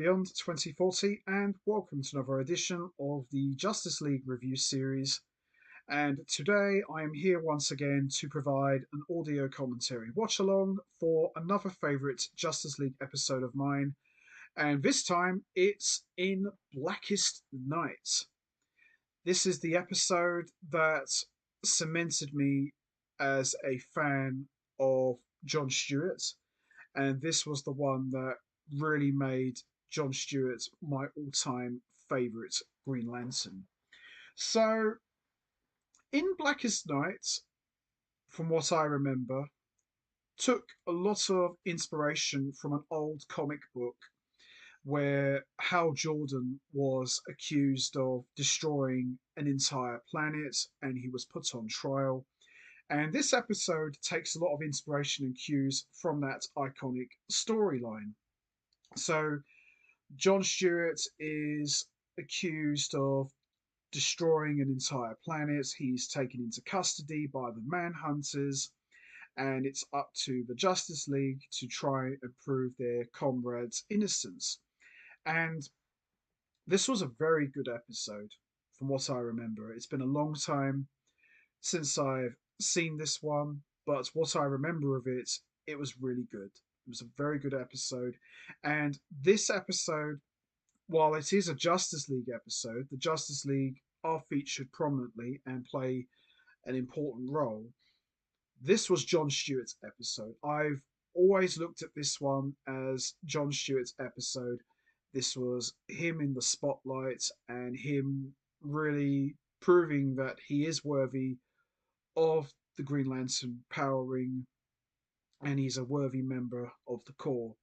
Beyond 2040, and welcome to another edition of the Justice League review series. And today I am here once again to provide an audio commentary watch along for another favourite Justice League episode of mine, and this time it's in Blackest Night. This is the episode that cemented me as a fan of John Stewart, and this was the one that really made John Stewart my all-time favourite Green Lantern. So, in Blackest Night, from what I remember, took a lot of inspiration from an old comic book where Hal Jordan was accused of destroying an entire planet and he was put on trial. And this episode takes a lot of inspiration and cues from that iconic storyline. So, John Stewart is accused of destroying an entire planet. He's taken into custody by the Manhunters, and it's up to the Justice League to try and prove their comrade's innocence. And this was a very good episode, from what I remember. It's been a long time since I've seen this one, but what I remember of it, it was really good. It was a very good episode. And this episode, while it is a Justice League episode, the Justice League are featured prominently and play an important role. This was John Stewart's episode. I've always looked at this one as John Stewart's episode. This was him in the spotlight and him really proving that he is worthy of the Green Lantern power ring and he's a worthy member of the Corps.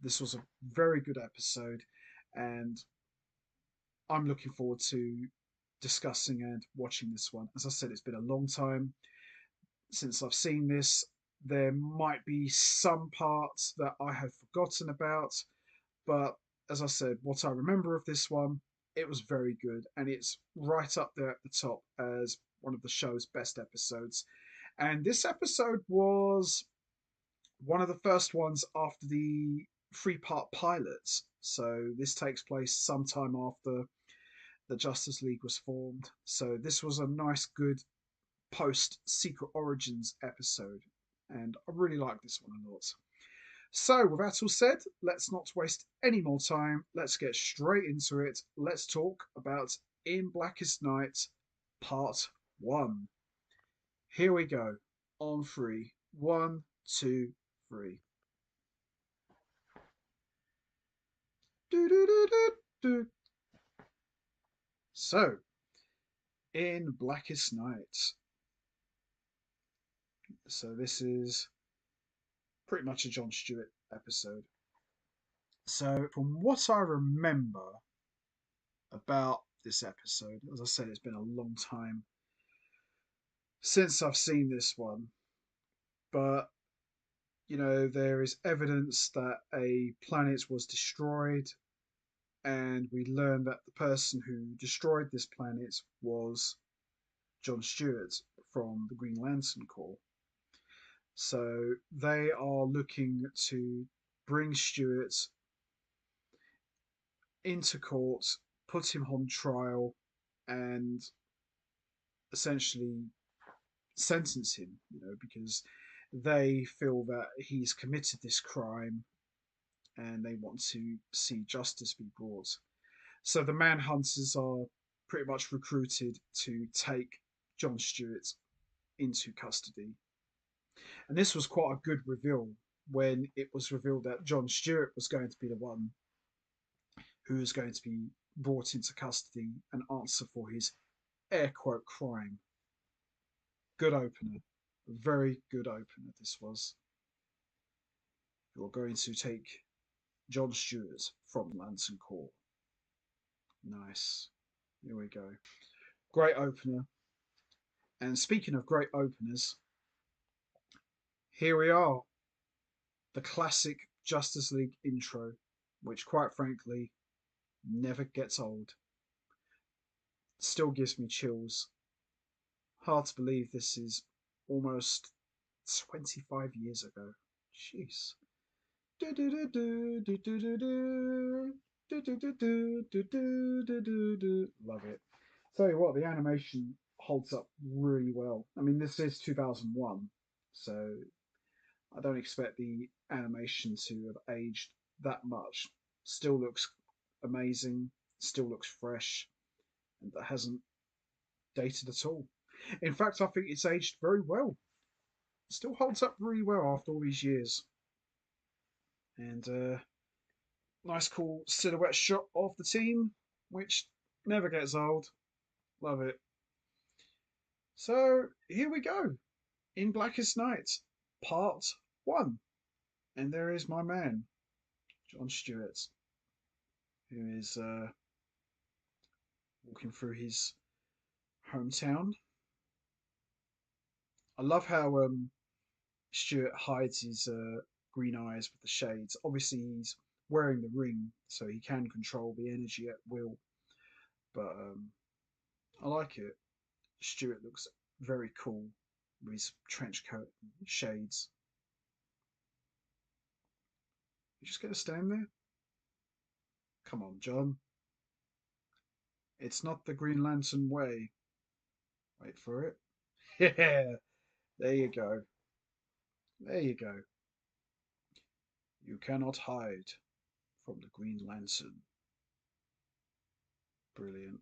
This was a very good episode, and I'm looking forward to discussing and watching this one. As I said, it's been a long time since I've seen this. There might be some parts that I have forgotten about, but as I said, what I remember of this one, it was very good, and it's right up there at the top as one of the show's best episodes. And this episode was one of the first ones after the three-part pilots. So this takes place sometime after the Justice League was formed. So this was a nice, good post Secret Origins episode, and I really like this one a lot. So, with that all said, let's not waste any more time. Let's get straight into it. Let's talk about In Blackest Night, Part 1. Here we go. On three. One, two, three. Do, do, do, do, do. So, In Blackest Night. So, this is pretty much a John Stewart episode. So, from what I remember about this episode, as I said, it's been a long time since I've seen this one, but there is evidence that a planet was destroyed, and we learn that the person who destroyed this planet was John Stewart from the Green Lantern Corps. So they are looking to bring Stewart into court, put him on trial, and essentially sentence him, because they feel that he's committed this crime and they want to see justice be brought. So the Manhunters are pretty much recruited to take John Stewart into custody. And this was quite a good reveal when it was revealed that John Stewart was going to be the one who was going to be brought into custody and answer for his air quote crime. Good opener. Very good opener this was. You're going to take John Stewart from Lantern Corps. Nice. Here we go. Great opener. And speaking of great openers, here we are. The classic Justice League intro, which quite frankly never gets old. Still gives me chills. Hard to believe this is almost 25 years ago. Jeez. Do, do, do, do, do, do, do, do. Love it. Tell you what, the animation holds up really well. I mean, this is 2001, so I don't expect the animation to have aged that much. Still looks amazing, still looks fresh, and that hasn't dated at all. In fact, I think it's aged very well. Still holds up really well after all these years. And nice, cool silhouette shot of the team, which never gets old. Love it. So here we go. In Blackest Night, Part 1. And there is my man, John Stewart, who is walking through his hometown. I love how Stewart hides his green eyes with the shades. Obviously, he's wearing the ring, so he can control the energy at will. But I like it. Stewart looks very cool with his trench coat and shades. You just gonna stand there? Come on, John. It's not the Green Lantern way. Wait for it. Yeah, there you go. There you go. You cannot hide from the Green Lantern. Brilliant.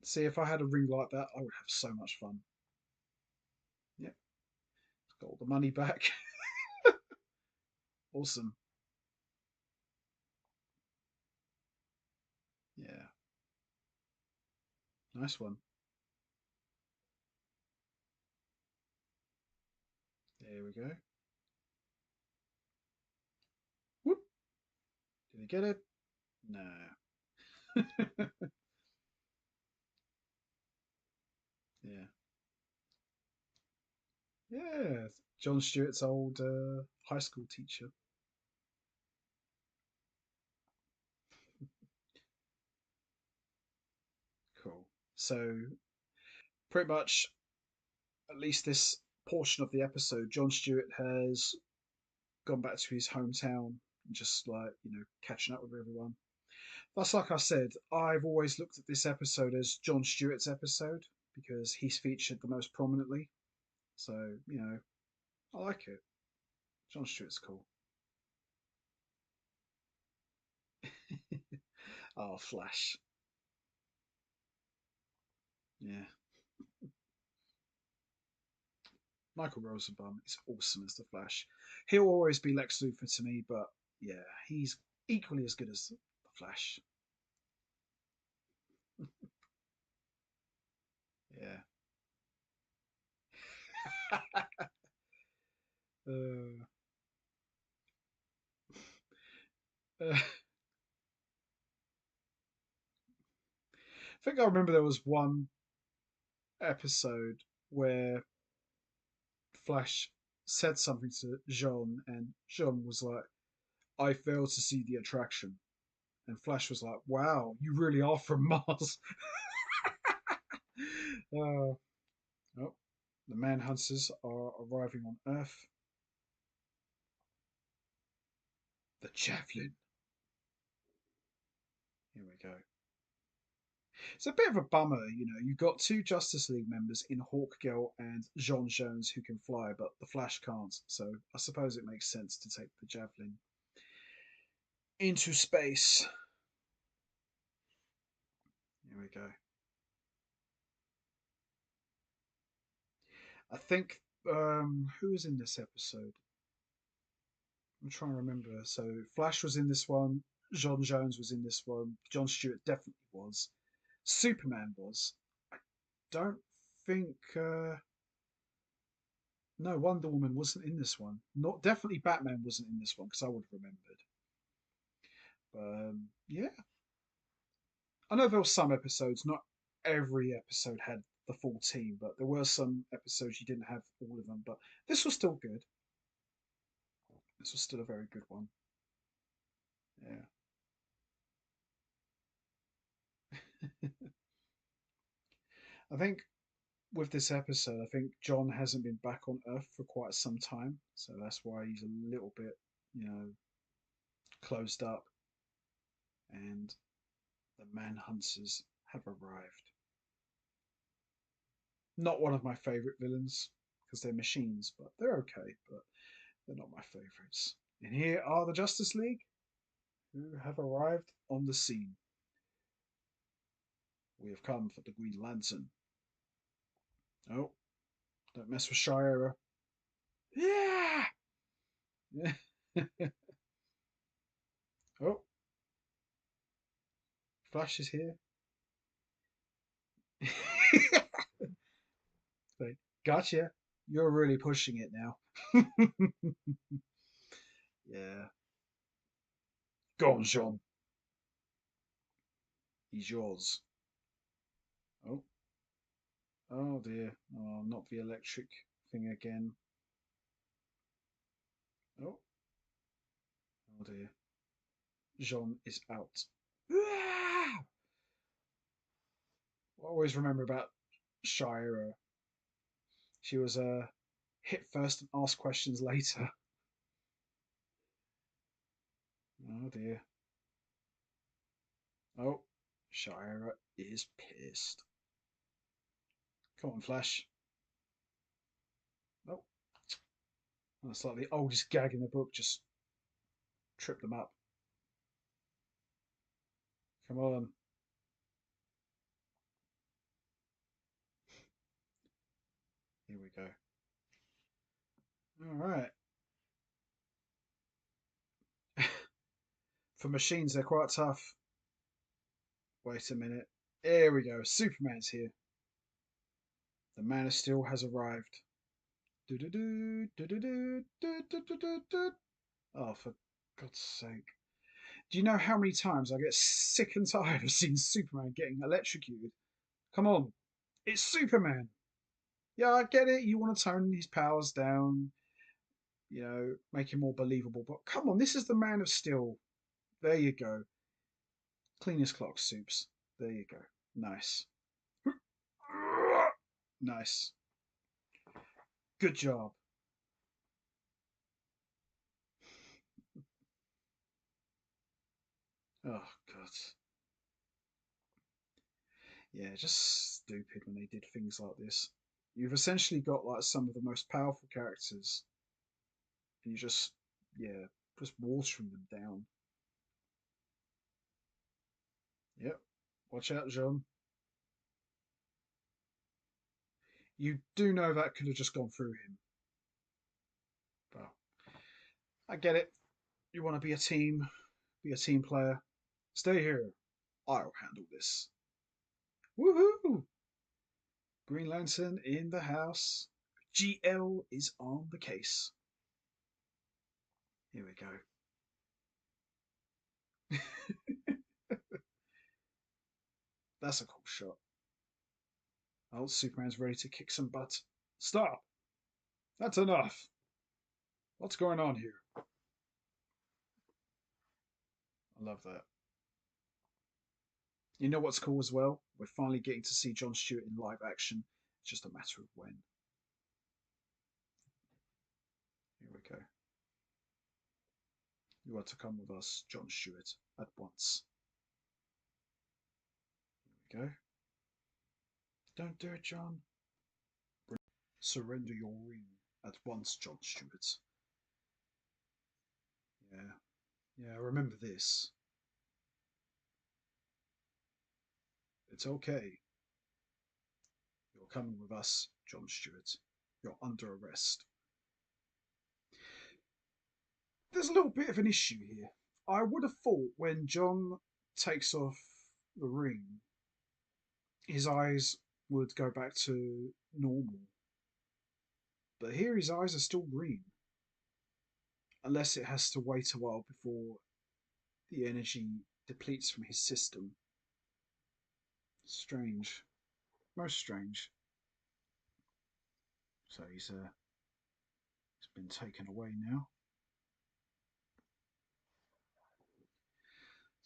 See, if I had a ring like that, I would have so much fun. Yep, got all the money back. Awesome. Yeah, nice one. There we go. Whoop. Did he get it? No. Yeah. Yeah. John Stewart's old high school teacher. Cool. So, pretty much, at least this portion of the episode, John Stewart has gone back to his hometown and just like, catching up with everyone. That's like I said, I've always looked at this episode as John Stewart's episode because he's featured the most prominently. So, I like it. John Stewart's cool. Oh, Flash. Yeah. Michael Rosenbaum is awesome as the Flash. He'll always be Lex Luthor to me, but yeah, he's equally as good as the Flash. Yeah. uh, I think I remember there was one episode where Flash said something to Jean, and Jean was like, I fail to see the attraction. And Flash was like, wow, you really are from Mars. uh, oh, the Manhunters are arriving on Earth. The Javelin. Here we go. It's a bit of a bummer, You've got two Justice League members in Hawkgirl and John Jones who can fly, but the Flash can't. So I suppose it makes sense to take the Javelin into space. Here we go. I think who was in this episode? I'm trying to remember. So Flash was in this one. John Jones was in this one. John Stewart definitely was. Superman was. I don't think. No, Wonder Woman wasn't in this one. Not definitely Batman wasn't in this one because I would have remembered. But yeah, I know there were some episodes. Not every episode had the full team, but there were some episodes you didn't have all of them. But this was still good. This was still a very good one. Yeah. I think with this episode, I think John hasn't been back on Earth for quite some time, so that's why he's a little bit closed up, and the manhunters have arrived. Not one of my favourite villains because they're machines, but they're okay, but they're not my favourites. And here are the Justice League who have arrived on the scene. We have come for the Green Lantern. Oh, don't mess with Shira. Yeah! Oh, Flash is here. Gotcha. You're really pushing it now. Yeah. Go on, Jean. He's yours. Oh, oh dear. Oh, not the electric thing again. Oh, oh dear. Jean is out. I always remember about Shira. She was hit first and ask questions later. Oh dear. Oh, Shira is pissed. Come on, Flash. Oh, that's like the oldest gag in the book. Just trip them up. Come on. Here we go. All right. For machines, they're quite tough. Wait a minute. Here we go. Superman's here. The Man of Steel has arrived. Oh, for God's sake. Do you know how many times I get sick and tired of seeing Superman getting electrocuted? Come on. It's Superman. Yeah, I get it. You want to tone his powers down, make him more believable. But come on, this is the Man of Steel. There you go. Clean as clock, Soups. There you go. Nice. Nice. Good job. Oh, God. Yeah, just stupid when they did things like this. You've essentially got like some of the most powerful characters, and you just watering them down. Yep. Watch out, John. You do know that could have just gone through him. But I get it. You want to be a team player. Stay here. I'll handle this. Woohoo! Green Lantern in the house. GL is on the case. Here we go. That's a cool shot. Oh, Superman's ready to kick some butt. Stop! That's enough! What's going on here? I love that. You know what's cool as well? We're finally getting to see Jon Stewart in live action. It's just a matter of when. Here we go. You are to come with us, Jon Stewart, at once. Here we go. Don't do it, John. Surrender your ring at once, Jon Stewart. Yeah. Yeah, remember this. It's okay. You're coming with us, Jon Stewart. You're under arrest. There's a little bit of an issue here. I would have thought when John takes off the ring, his eyes would go back to normal. But here his eyes are still green. Unless it has to wait a while before the energy depletes from his system. Strange. Most strange. So he's been taken away now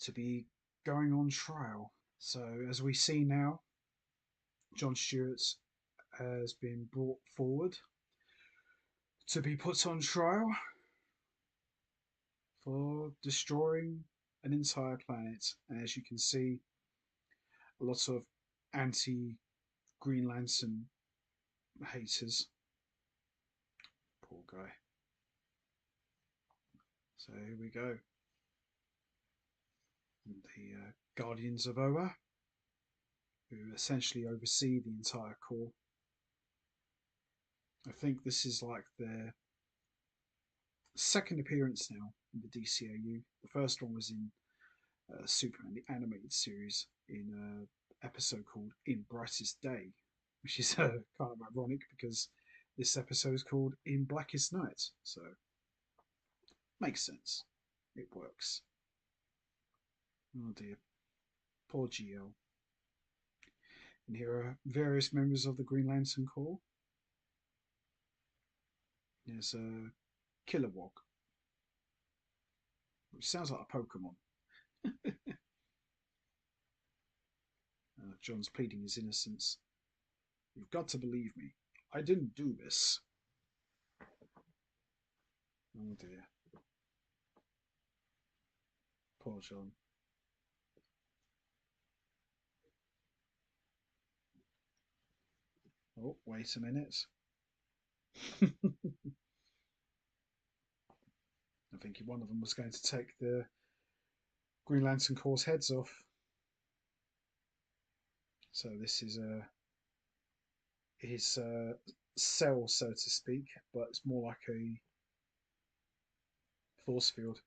to be going on trial. So as we see now, Jon Stewart has been brought forward to be put on trial. for destroying an entire planet. And as you can see, a lot of anti Green Lantern haters. Poor guy. So here we go. The Guardians of Oa, who essentially oversee the entire Corps. I think this is like their second appearance now in the DCAU. The first one was in Superman, the animated series, in an episode called In Brightest Day, which is kind of ironic because this episode is called In Blackest Night. So, makes sense. It works. Oh dear. Poor GL. And here are various members of the Green Lantern Corps. There's a Kilowog, which sounds like a Pokemon. John's pleading his innocence. You've got to believe me. I didn't do this. Oh dear. Poor John. Oh, wait a minute. I think one of them was going to take the Green Lantern Corps' heads off. So this is his cell, so to speak, but it's more like a force field.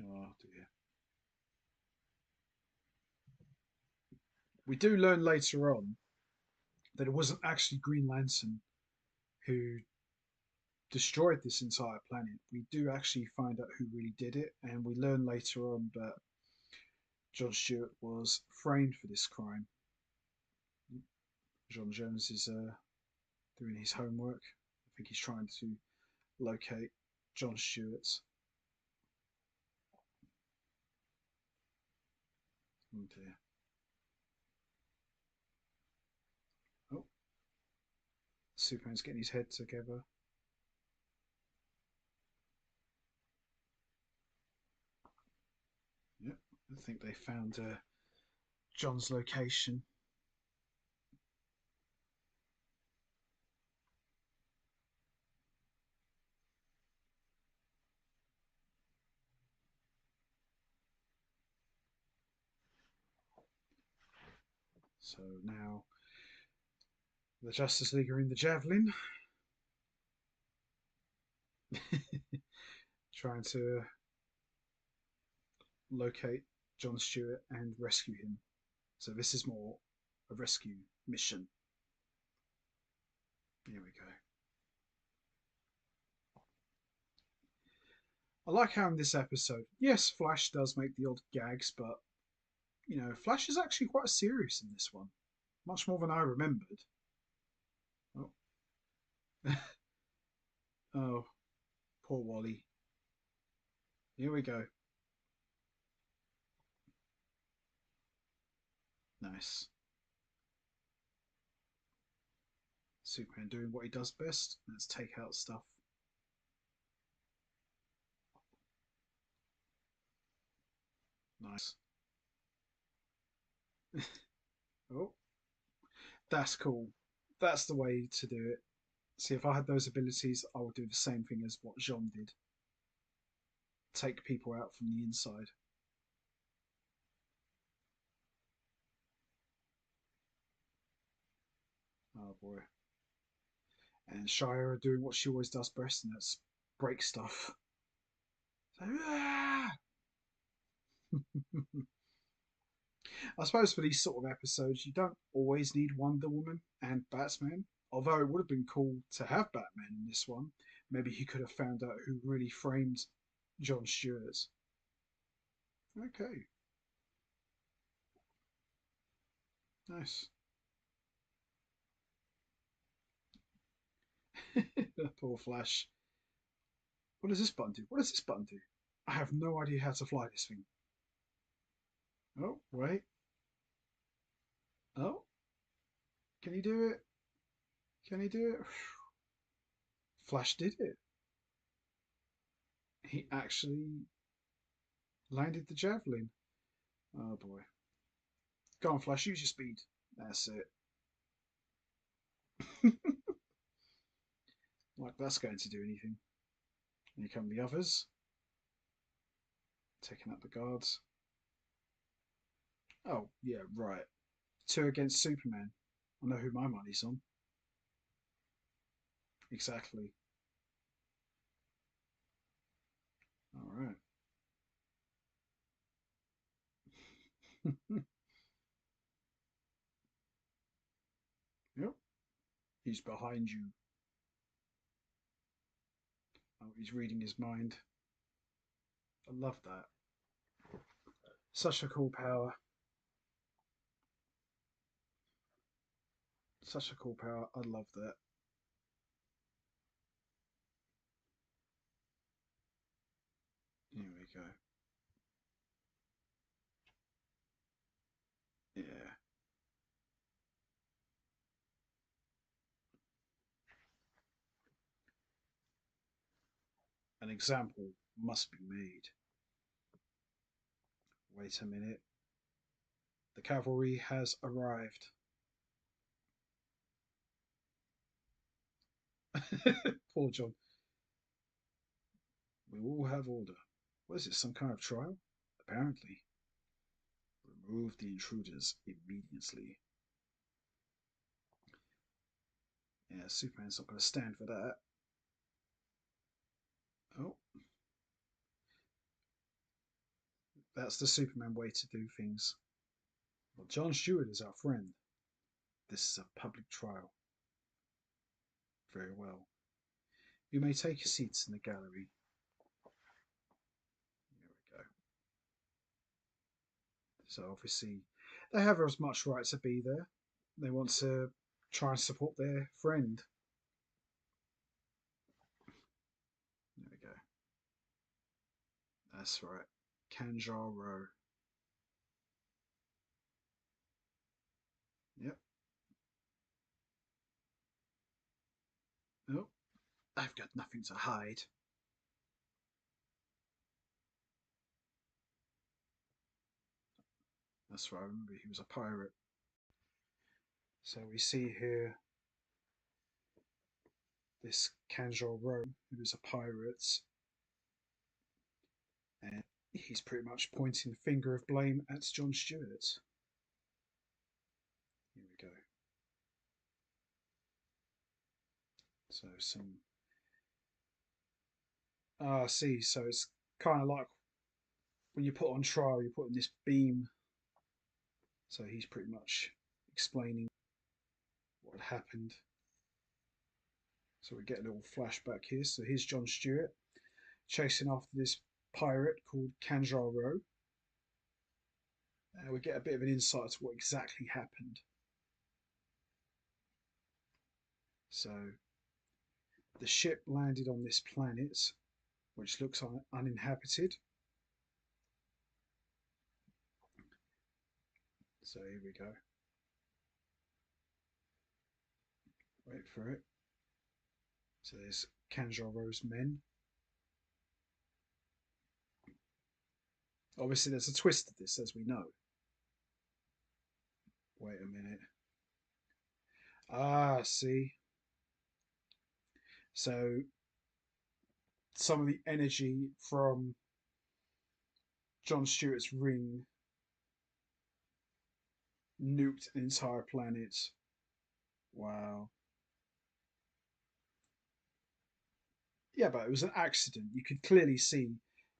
Oh dear. We do learn later on that it wasn't actually Green Lantern who destroyed this entire planet. We do actually find out who really did it, and we learn later on that John Stewart was framed for this crime. John Jones is doing his homework. I think he's trying to locate John Stewart. Oh dear. Oh, Superman's getting his head together. Yep, I think they found John's location. So now the Justice League are in the Javelin, trying to locate John Stewart and rescue him. So this is more a rescue mission. Here we go. I like how in this episode, yes, Flash does make the odd gags, but Flash is actually quite serious in this one, much more than I remembered. Oh, oh, poor Wally. Here we go. Nice. Superman doing what he does best. Let's take out stuff. Nice. Oh, that's cool. That's the way to do it. See, if I had those abilities, I would do the same thing as what Jean did. Take people out from the inside. Oh boy. And Shire doing what she always does best, and that's break stuff. So, ah! I suppose for these sort of episodes, you don't always need Wonder Woman and Batman. Although it would have been cool to have Batman in this one. Maybe he could have found out who really framed John Stewart. Okay, nice. Poor Flash. What does this button do? What does this button do? I have no idea how to fly this thing. Oh, wait. Oh, can he do it? Can he do it? Flash did it. He actually landed the javelin. Oh boy. Go on, Flash, use your speed. That's it. Like that's going to do anything. And here come the others. Taking out the guards. Oh, yeah, right. Two against Superman. I know who my money's on. Exactly. All right. Yep. He's behind you. Oh, he's reading his mind. I love that. Such a cool power. Such a cool power. I love that. Here we go. Yeah. An example must be made. Wait a minute. The cavalry has arrived. Poor John. We will have order. What is it, some kind of trial? Apparently. Remove the intruders immediately. Yeah, Superman's not going to stand for that. Oh, that's the Superman way to do things. Well, John Stewart is our friend. This is a public trial. Very well. You may take your seats in the gallery. There we go. So obviously, they have as much right to be there. They want to try and support their friend. There we go. That's right. Kanjar Row. Yep. Oh, I've got nothing to hide. That's right. I remember he was a pirate. So we see here this Kanjar Row, who is a pirate, and he's pretty much pointing the finger of blame at John Stewart. Here we go. So some see, so it's kind of like when you put on trial, you put in this beam. So he's pretty much explaining what had happened. So we get a little flashback here. So here's John Stewart chasing after this pirate called Kanjar Row. We get a bit of an insight to what exactly happened. So the ship landed on this planet, which looks uninhabited. So here we go. Wait for it. So there's Kanjar Row's men. Obviously, there's a twist to this, as we know. Wait a minute. Ah, see. So some of the energy from John Stewart's ring nuked an entire planet. Wow. Yeah, but it was an accident. You could clearly see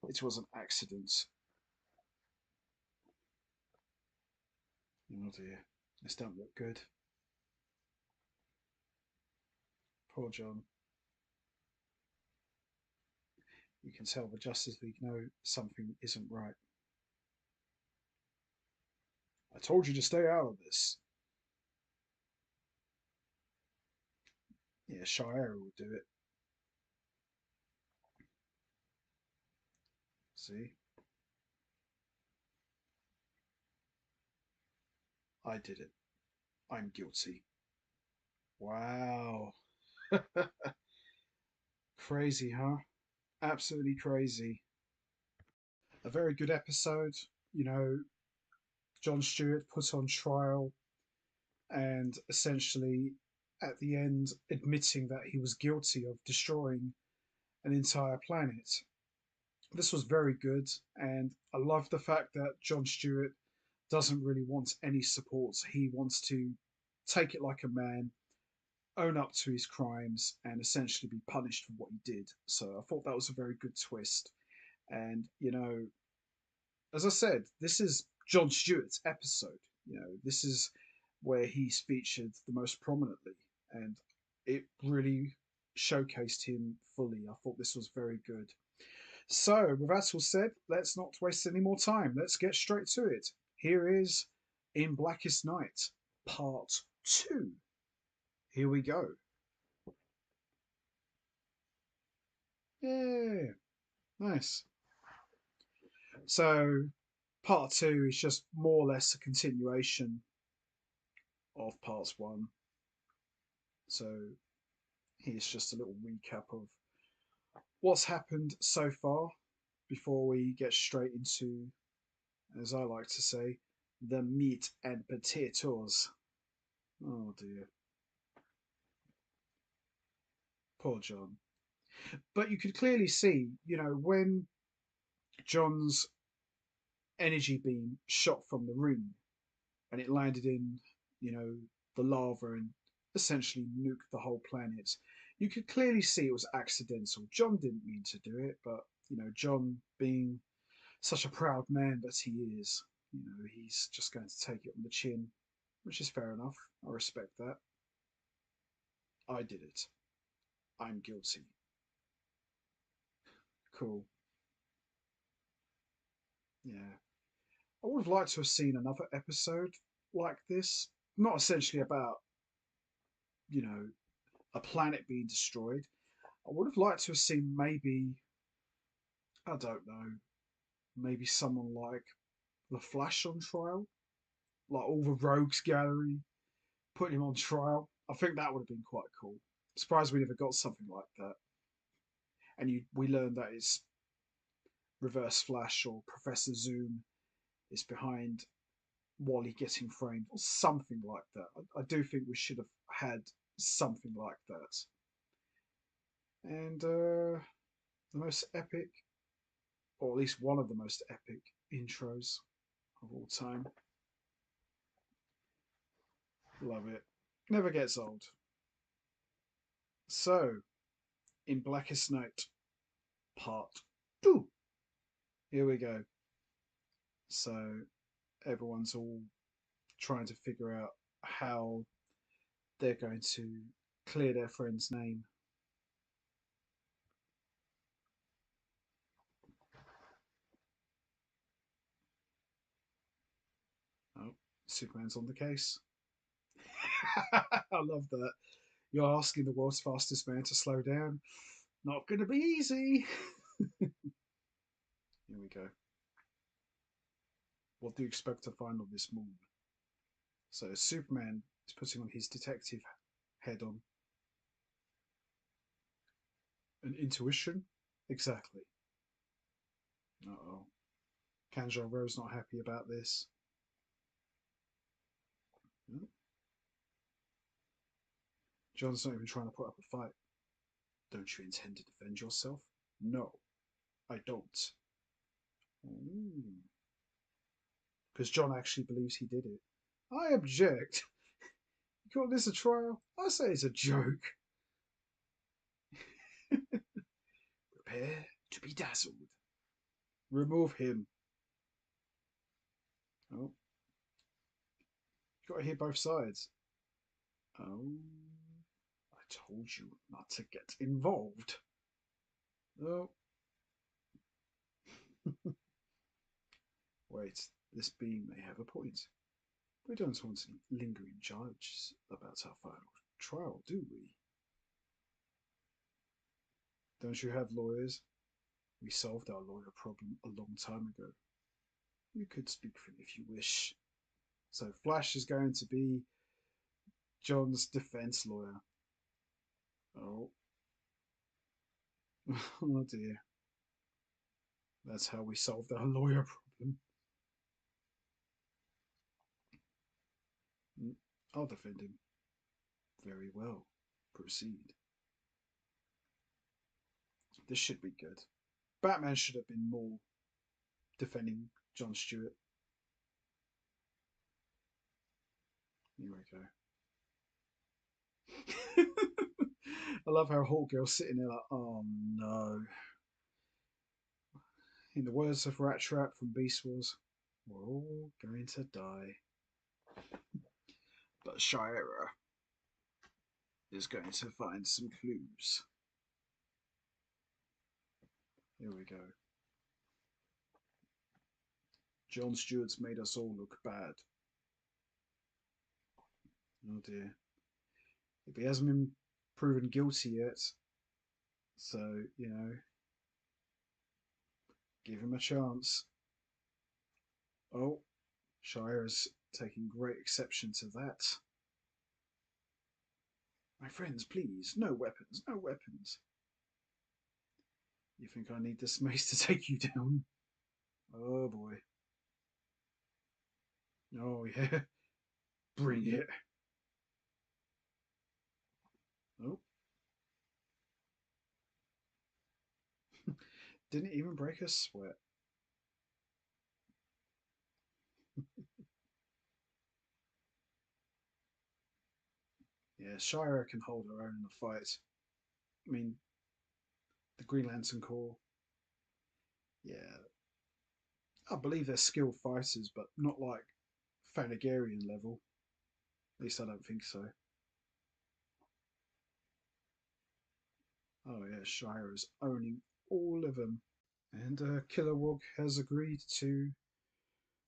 it was an accident. Oh dear. This don't look good. Poor John. You can tell the Justice League know something isn't right. I told you to stay out of this. Yeah, Shire will do it. See? I did it. I'm guilty. Wow. Crazy, huh? Absolutely crazy. A very good episode. You know, Jon Stewart put on trial and essentially at the end admitting that he was guilty of destroying an entire planet. This was very good, and I love the fact that Jon Stewart doesn't really want any support. He wants to take it like a man, own up to his crimes, and essentially be punished for what he did. So I thought that was a very good twist. And, as I said, this is Jon Stewart's episode. This is where he's featured the most prominently, and it really showcased him fully. I thought this was very good. So, with that all said, let's not waste any more time. Let's get straight to it. Here is In Blackest Night, Part 2. Here we go. Yeah, nice. So, Part 2 is just more or less a continuation of Parts 1. So, here's just a little recap of what's happened so far before we get straight into, as I like to say, the meat and potatoes. Oh dear. Poor Jon. But you could clearly see, when Jon's energy beam shot from the ring and it landed in, the lava and essentially nuked the whole planet. You could clearly see it was accidental. Jon didn't mean to do it, but Jon being such a proud man that he is, he's just going to take it on the chin, which is fair enough. I respect that. I did it. I'm guilty. Cool. Yeah. I would have liked to have seen another episode like this. Not essentially about, you know, a planet being destroyed. I would have liked to have seen maybe, I don't know, maybe someone like the Flash on trial, like all the rogues gallery, putting him on trial. I think that would have been quite cool. Surprised we never got something like that. And we learned that it's Reverse Flash or Professor Zoom is behind Wally getting framed or something like that. I do think we should have had something like that. And the most epic, or at least one of the most epic intros of all time. Love it. Never gets old. So, in Blackest Night, Part 2. Here we go. So, everyone's all trying to figure out how they're going to clear their friend's name. Oh, Superman's on the case. I love that. You're asking the world's fastest man to slow down. Not going to be easy. Here we go. What do you expect to find on this moon? So Superman is putting on his detective head on. An intuition? Exactly. Uh-oh. Kanjar Ro's not happy about this. Hmm? John's not even trying to put up a fight. Don't you intend to defend yourself? No, I don't. Because John actually believes he did it. I object. You call this a trial? I say it's a joke. Prepare to be dazzled. Remove him. Oh, you got to hear both sides. Oh, I told you not to get involved. Oh, wait, this being may have a point. We don't want any lingering charges about our final trial, do we? Don't you have lawyers? We solved our lawyer problem a long time ago. You could speak for him if you wish. So Flash is going to be John's defense lawyer. Oh, Oh dear. That's how we solved our lawyer problem. Mm, I'll defend him. Very well. Proceed. This should be good. Batman should have been more defending John Stewart. Here we go. I love how Hawkgirl's sitting there like, oh no. In the words of Rat Trap from Beast Wars, we're all going to die. But Shira is going to find some clues. Here we go. John Stewart's made us all look bad. Oh dear. If he hasn't been proven guilty yet, so, give him a chance. Oh, Shira's taking great exception to that. My friends, please, no weapons, no weapons. You think I need this mace to take you down? Oh boy. Oh yeah. Bring it. Oh. Didn't even break a sweat. Yeah, Shira can hold her own in a fight. I mean, the Green Lantern Corps, yeah, I believe they're skilled fighters, but not like Thanagarian level. At least I don't think so. Oh yeah, Shira's owning all of them. And Kilowog has agreed to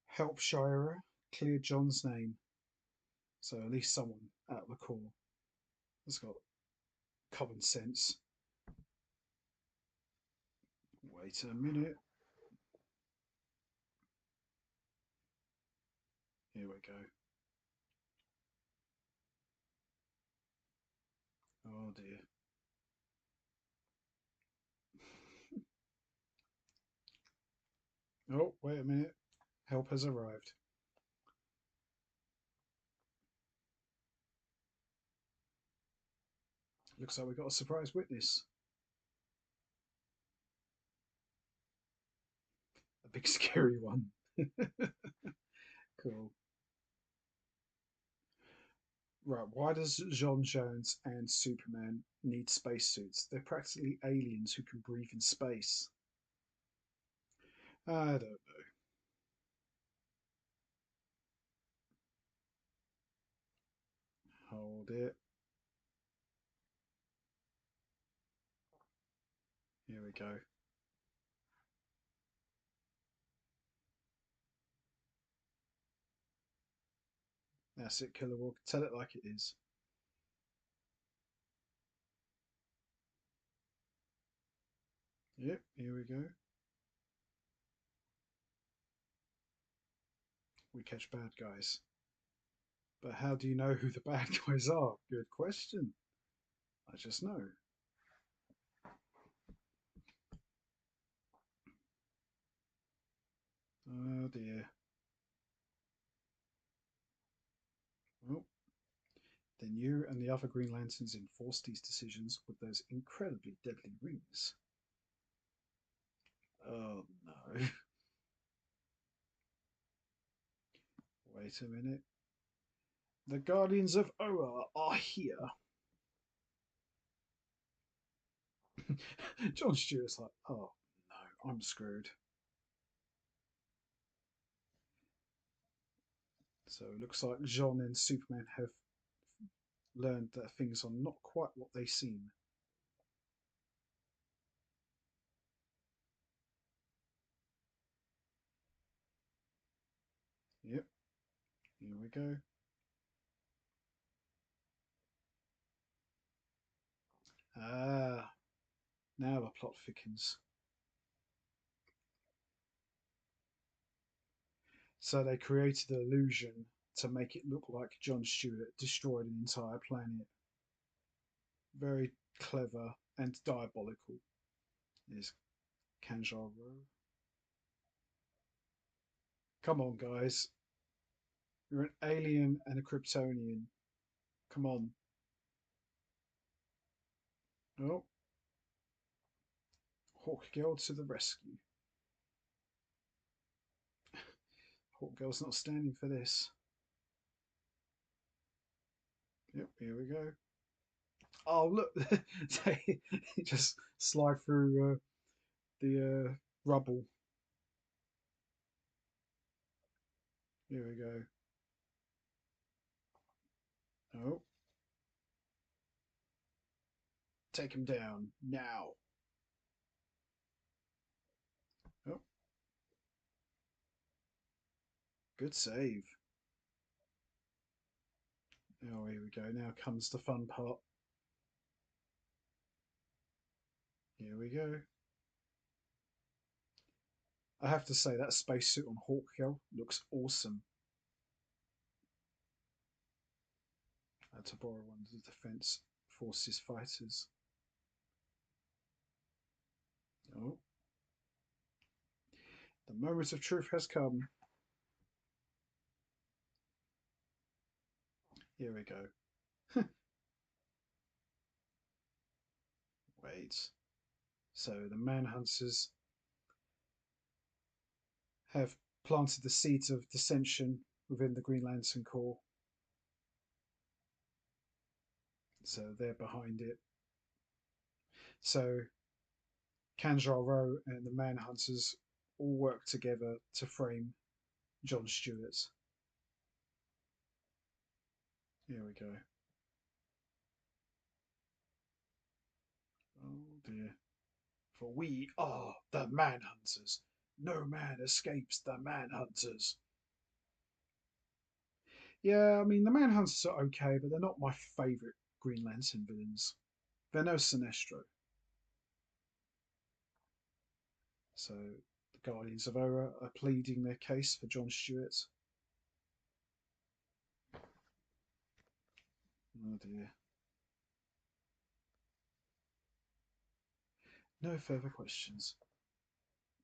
help Shira clear John's name. So at least someone out of the Corps has got common sense. Wait a minute. Here we go. Oh dear. Oh, wait a minute. Help has arrived. Looks like we got a surprise witness. A big scary one. Cool. Right, why does John Jones and Superman need spacesuits? They're practically aliens who can breathe in space. I don't know. Hold it. Here we go. That's it, Kilowog. Tell it like it is. Yep, here we go. We catch bad guys. But how do you know who the bad guys are? Good question. I just know. Oh dear. Well, then you and the other Green Lanterns enforce these decisions with those incredibly deadly rings. Oh no. Wait a minute. The Guardians of Oa are here. John Stewart's like, oh no, I'm screwed. So it looks like John and Superman have learned that things are not quite what they seem. Yep, here we go. Ah, now the plot thickens. So they created an illusion to make it look like John Stewart destroyed an entire planet. Very clever and diabolical. Is Kanjaro. Come on, guys. You're an alien and a Kryptonian. Come on. Oh, Hawk Girl to the rescue. Hawk Girl's not standing for this. Yep, here we go. Oh, look. They just slide through the rubble. Here we go. Oh, take him down now. Oh, good save. Oh, here we go. Now comes the fun part. Here we go. I have to say that spacesuit on Hawkgirl looks awesome. To borrow one of the Defence Forces fighters. Oh, the moment of truth has come. Here we go. Wait. So the Manhunters have planted the seeds of dissension within the Green Lantern Corps. So they're behind it. So Kanjaro and the Manhunters all work together to frame John Stewart. Here we go. Oh dear. For we are the Manhunters. No man escapes the Manhunters. Yeah, I mean, the Manhunters are okay, but they're not my favourite Green Lantern villains. They're no Sinestro. So the Guardians of Ora are pleading their case for John Stewart. Oh dear. No further questions.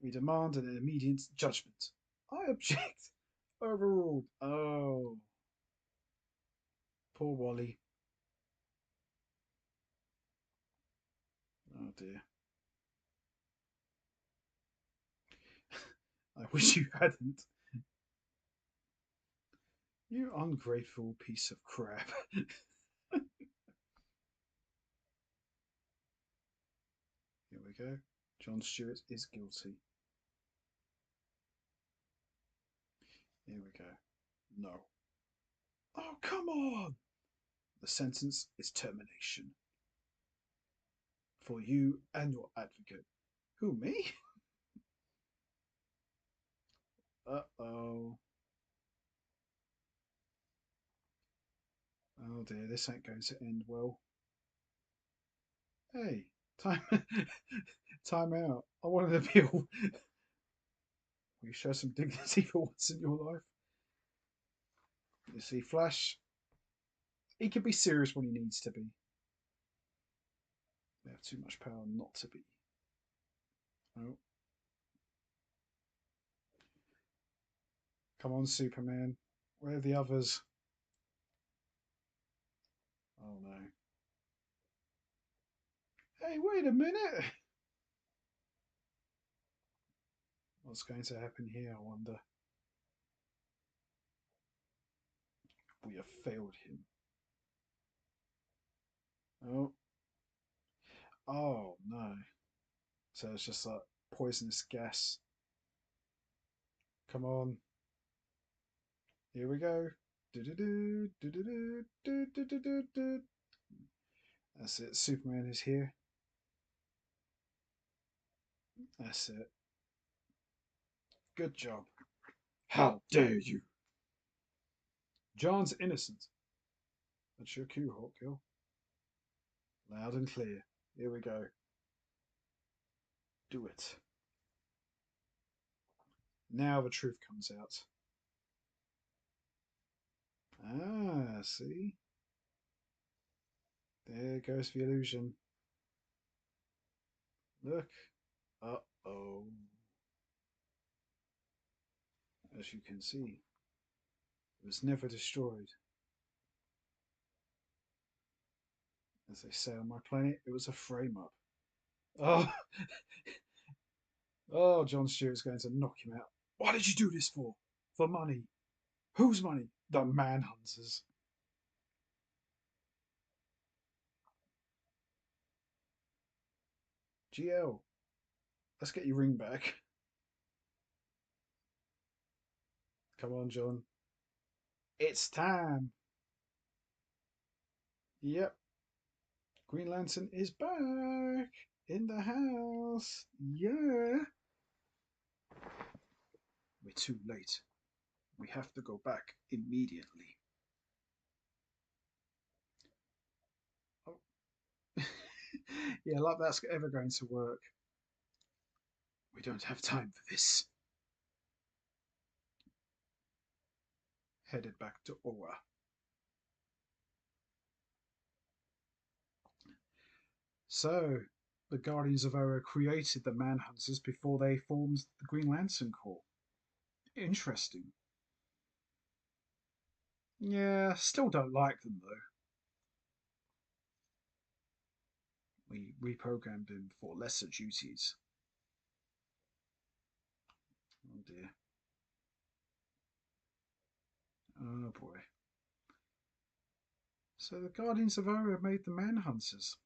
We demand an immediate judgment. I object. Overruled. Oh, poor Wally. Oh dear. I wish you hadn't. You ungrateful piece of crap. Here we go. John Stewart is guilty. Here we go. No. Oh, come on! The sentence is termination. For you and your advocate. Who, me? Uh-oh. Oh dear, this ain't going to end well. Hey, time time out. I wanted to be all... Will you show some dignity for once in your life? You see, Flash, he can be serious when he needs to be. They have too much power not to be. Oh. Come on, Superman. Where are the others? Oh no. Hey, wait a minute! What's going to happen here, I wonder? We have failed him. Oh. Oh no. So it's just like poisonous gas. Come on. Here we go. Do-do-do, do-do-do, do-do-do-do-do. That's it. Superman is here. That's it. Good job. How dare you? John's innocent. That's your cue, Hawkgirl. Loud and clear. Here we go. Do it. Now the truth comes out. Ah, see? There goes the illusion. Look, Uh-oh. As you can see, it was never destroyed. As they say on my planet, it was a frame-up. Oh, oh, John Stewart's going to knock him out. Why did you do this for? For money. Whose money? The Manhunters. GL, let's get your ring back. Come on, John. It's time. Yep, Green Lantern is back in the house. Yeah. We're too late. We have to go back immediately. Oh. Yeah, like that's ever going to work. We don't have time for this. Headed back to Aura. So, the Guardians of Aura created the Manhunters before they formed the Green Lantern Corps. Interesting. Yeah, still don't like them though. We reprogrammed them for lesser duties. Oh dear. Oh boy. So the Guardians of Aura made the Manhunters.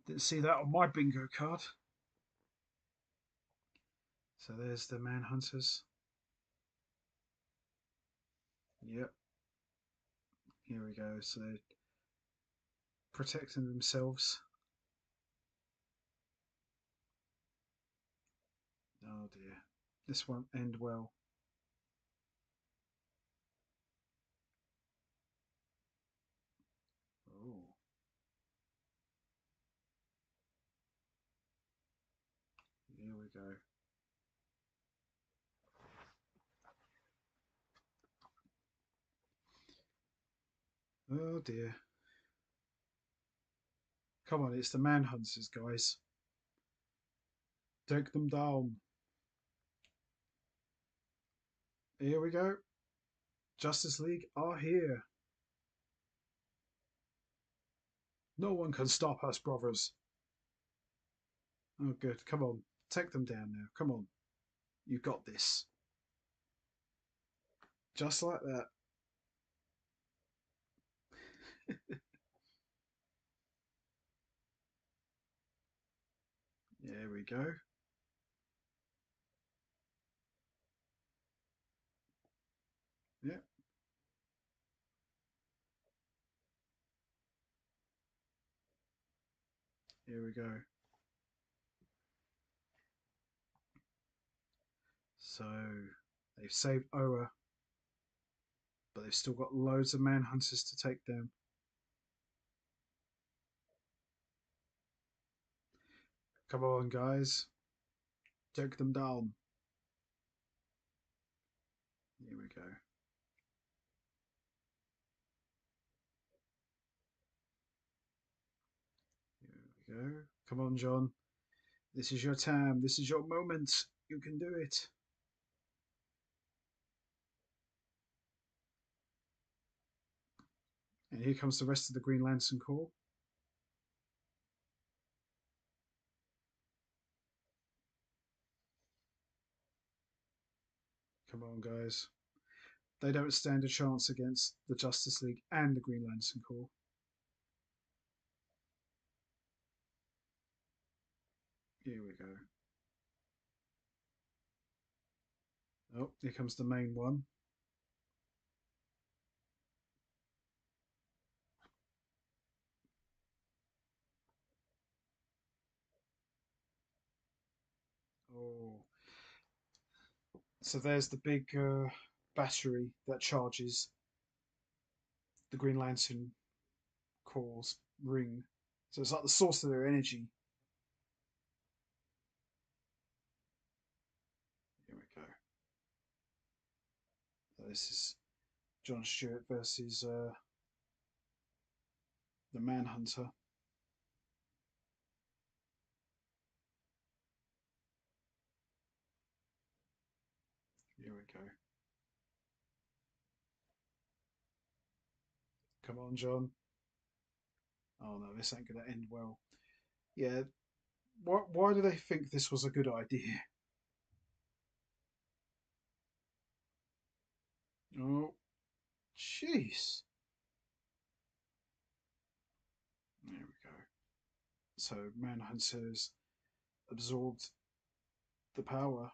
Didn't see that on my bingo card. So there's the Manhunters. Yep. Here we go. So they're protecting themselves. Oh dear. This won't end well. Oh. Here we go. Oh dear. Come on, it's the Manhunters, guys. Take them down. Here we go. Justice League are here. No one can stop us, brothers. Oh, good. Come on. Take them down now. Come on. You got this. Just like that. There we go. Yeah, here we go. So they've saved Oa, but they've still got loads of Manhunters to take down. Come on, guys. Take them down. Here we go. Here we go. Come on, John. This is your time. This is your moment. You can do it. And here comes the rest of the Green Lantern Corps. Come on, guys. They don't stand a chance against the Justice League and the Green Lantern Corps. Here we go. Oh, here comes the main one. Oh, so there's the big battery that charges the Green Lantern Corps' ring. So it's like the source of their energy. Here we go. So this is John Stewart versus the Manhunter. Come on, John. Oh no, this ain't gonna end well. Yeah, why do they think this was a good idea? Oh, jeez. There we go. So Manhunters absorbed the power.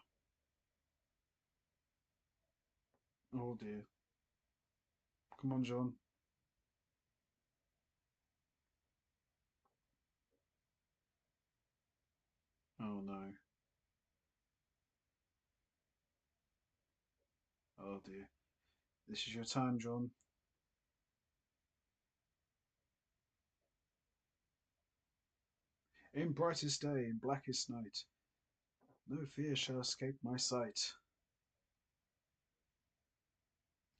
Oh dear. Come on, John. Oh no. Oh dear. This is your time, John. In brightest day, in blackest night, no fear shall escape my sight.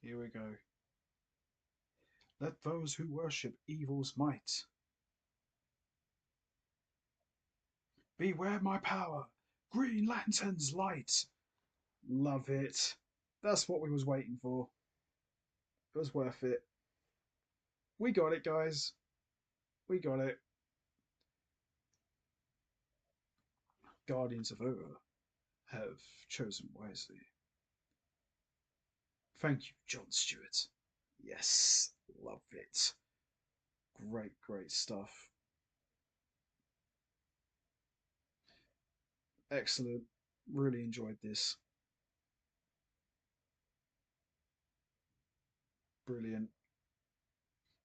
Here we go. Let those who worship evil's might beware my power. Green Lantern's light. Love it. That's what we was waiting for. It was worth it. We got it, guys. We got it. Guardians of Ova have chosen wisely. Thank you, John Stewart. Yes, love it. Great, great stuff. Excellent. Really enjoyed this. Brilliant.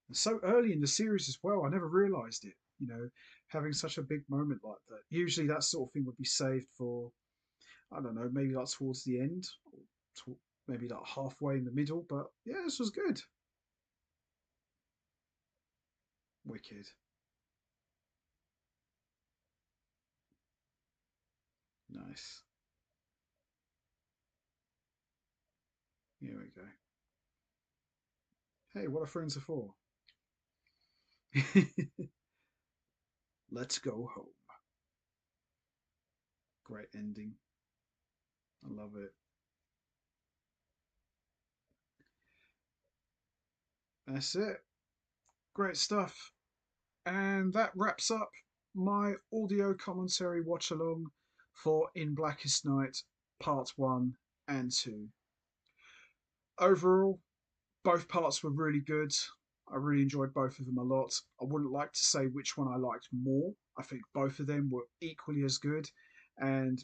And so early in the series as well, I never realised it. Having such a big moment like that. Usually that sort of thing would be saved for, I don't know, maybe like towards the end, or maybe like halfway in the middle. But yeah, this was good. Wicked. Nice. Here we go. Hey, what are friends are for? Let's go home. Great ending. I love it. That's it. Great stuff. And that wraps up my audio commentary watch along for In Blackest Night Part 1 and 2. Overall, both parts were really good. I really enjoyed both of them a lot. I wouldn't like to say which one I liked more. I think both of them were equally as good. And,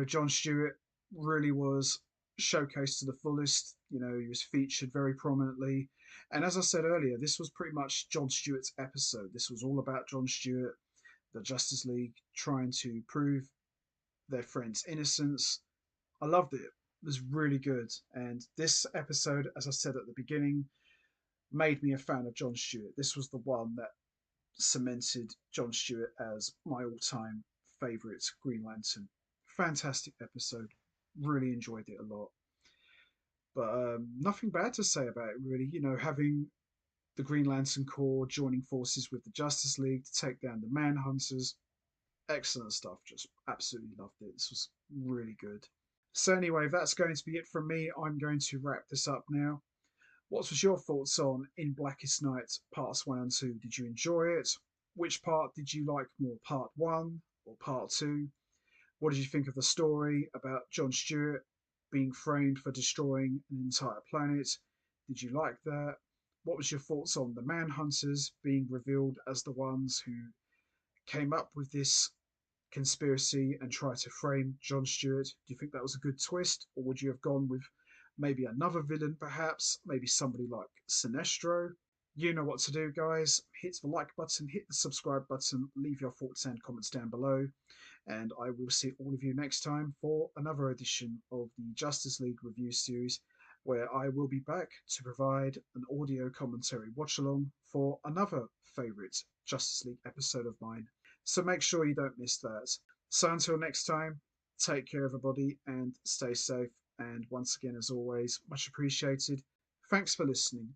John Stewart really was showcased to the fullest. He was featured very prominently. And as I said earlier, this was pretty much John Stewart's episode. This was all about John Stewart, the Justice League, trying to prove their friend's innocence. I loved it. It was really good. And this episode, as I said at the beginning, made me a fan of John Stewart. This was the one that cemented John Stewart as my all time favourite Green Lantern. Fantastic episode. Really enjoyed it a lot. But nothing bad to say about it, really. Having the Green Lantern Corps joining forces with the Justice League to take down the Manhunters. Excellent stuff. Just absolutely loved it. This was really good. So, anyway, that's going to be it from me. I'm going to wrap this up now. What was your thoughts on In Blackest Night parts 1 and 2? Did you enjoy it? Which part did you like more, part 1 or part 2? What did you think of the story about John Stewart being framed for destroying an entire planet? Did you like that? What was your thoughts on the Manhunters being revealed as the ones who came up with this conspiracy and tried to frame John Stewart? Do you think that was a good twist, or would you have gone with maybe another villain, perhaps? Maybe somebody like Sinestro? You know what to do, guys. Hit the like button, hit the subscribe button, leave your thoughts and comments down below, and I will see all of you next time for another edition of the Justice League review series, where I will be back to provide an audio commentary watch along for another favourite Justice League episode of mine. So make sure you don't miss that. So until next time, take care, everybody, and stay safe. And once again, as always, much appreciated. Thanks for listening.